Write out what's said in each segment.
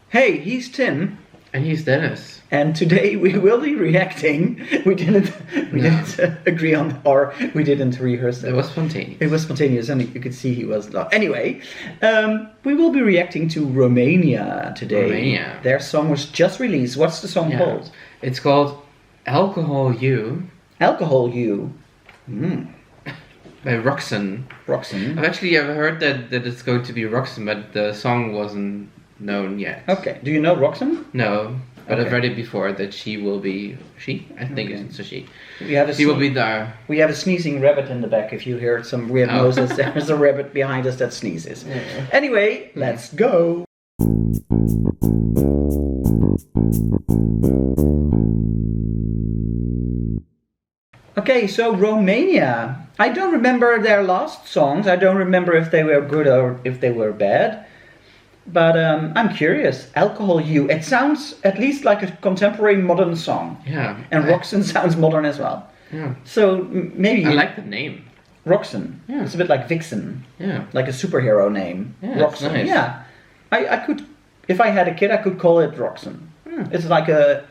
Hey, he's Tim, And he's Dennis. and today we will be reacting. We didn't agree on, or we didn't rehearse It it. was spontaneous. It was spontaneous, and you could see he was not. Anyway, we will be reacting to Romania today. Romania. Their song was just released. What's the song Yeah. called? It's called Alcohol You Alcohol You. by Roxanne. Roxanne. I've heard that it's going to be Roxanne, but the song wasn't known yet. Okay. Do you know Roxanne? No, but Okay. I've read it before that she will be she. I think Okay. it's a she. We have a She will be the. We have a sneezing rabbit in the back. If you hear some weird Oh. noises, there's a rabbit behind us that sneezes. Anyway, let's go. Okay, so Romania. I don't remember their last songs. I don't remember if they were good or if they were bad. But I'm curious. Alcohol You. It sounds at least like a contemporary modern song. Yeah. And Roxanne sounds modern as well. Yeah. So maybe I like the name. Roxanne. Yeah. It's a bit like Vixen, Yeah. like a superhero name. Yeah, it's Roxanne. nice. Yeah. I could, if I had a kid, I could call it Roxanne. It's like a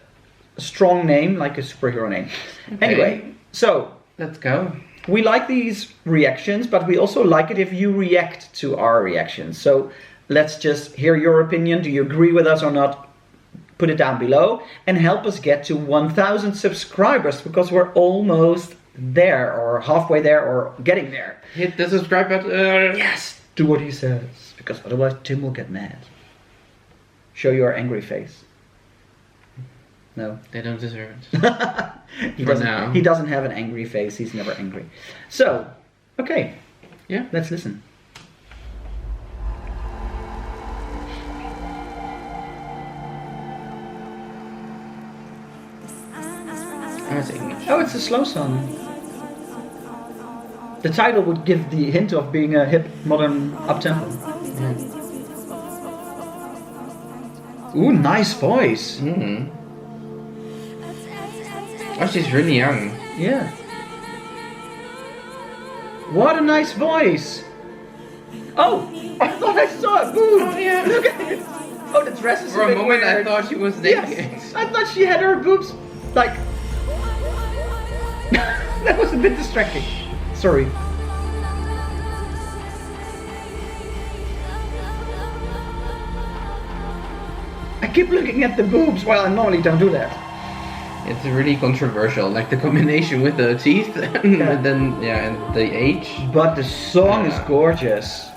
strong name, like a superhero name. Okay. Anyway, so Let's go. we like these reactions, but we also like it if you react to our reactions. So let's just hear your opinion. Do you agree with us or not? Put it down below and help us get to 1,000 subscribers because we're almost there or halfway there or getting there. Hit the subscribe button. Yes, do what he says because otherwise Tim will get mad. Show your angry face. No. They don't deserve it. he For doesn't now. He doesn't have an angry face. He's never angry. So, okay. Yeah. Let's listen. Oh, it's English. Oh, it's a slow song. The title would give the hint of being a hip, modern uptempo. Ooh, nice voice. Hmm. Oh, she's really young. Yeah. What a nice voice. Oh, I thought I saw a boob. Oh, yeah. Look at it. Oh, the dress is For a bit moment, I weird. thought she was naked. Yes, I thought she had her boobs like. That was a bit distracting. Sorry. I keep looking at the boobs while I normally don't do that. It's really controversial, like the combination with the teeth, and Yeah. then and the age. But the song is gorgeous.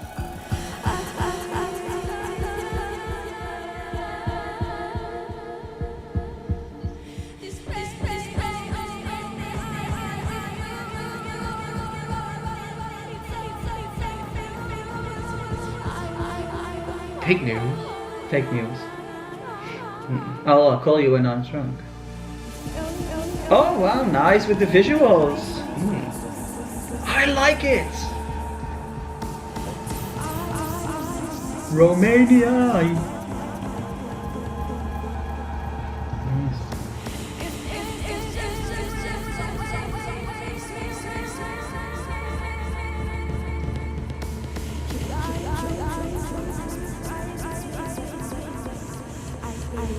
Fake news. Fake news. I'll call you when I'm drunk. Oh wow, nice with the visuals. I like it. Romania.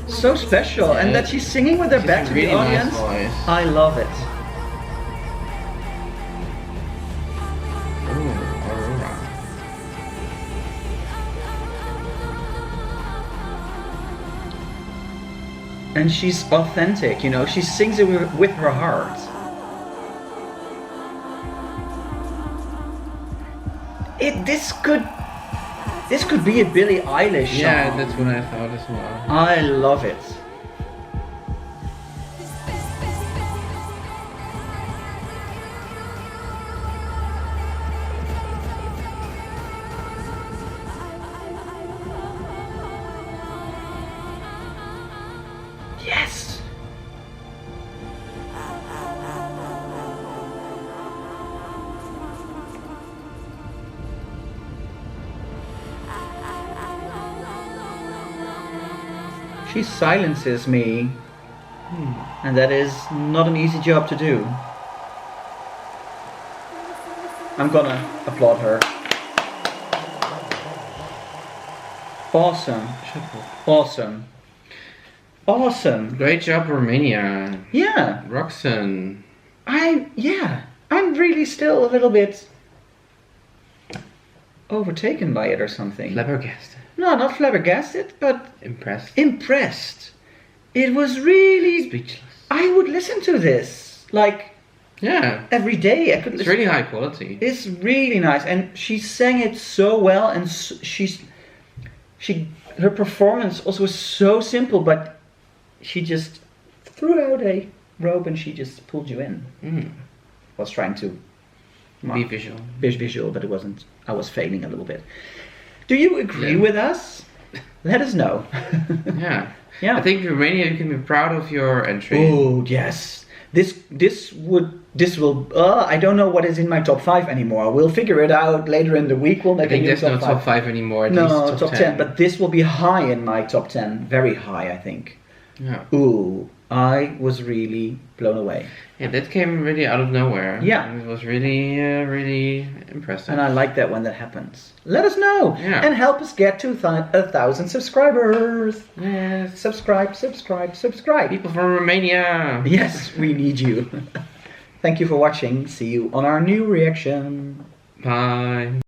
So special, and that she's singing with her She's back a to really the audience. nice voice. I love it. Ooh, Aurora. And she's authentic, you know, she sings it with her heart. This could be a Billie Eilish song. Yeah, that's what I thought as well. I love it. Yes. She silences me, and that is not an easy job to do. I'm gonna applaud her. Awesome. Chapeau. Awesome. Awesome. Great job, Romania. Yeah. Roxanne. I'm really still a little bit overtaken by it or something. Flabbergasted. No, not flabbergasted, but Impressed. impressed. It was really. Speechless. I would listen to this like Yeah. every day. I could It's listen. really high quality. It's really nice, and she sang it so well, and her performance also was so simple, but she just threw out a robe and she just pulled you in. Mm. Was trying to Be visual. visual, but it wasn't. I was failing a little bit. Do you agree Yeah. with us? Let us know. Yeah. Yeah. I think Romania, you can be proud of your entry. Oh yes, this will. I don't know what is in my top 5 anymore. We'll figure it out later in the week. We'll I make think a new there's no top top 5 anymore. At No, least top 10. But this will be high in my top 10. Very high, I think. yeah. Ooh, I was really blown away. Yeah, that came really out of nowhere. Yeah. And it was really, really impressive. And I like that when that happens. Let us know. Yeah. And help us get to 1,000 subscribers. Yes. Subscribe. People from Romania. Yes, we need you. Thank you for watching. See you on our new reaction. Bye.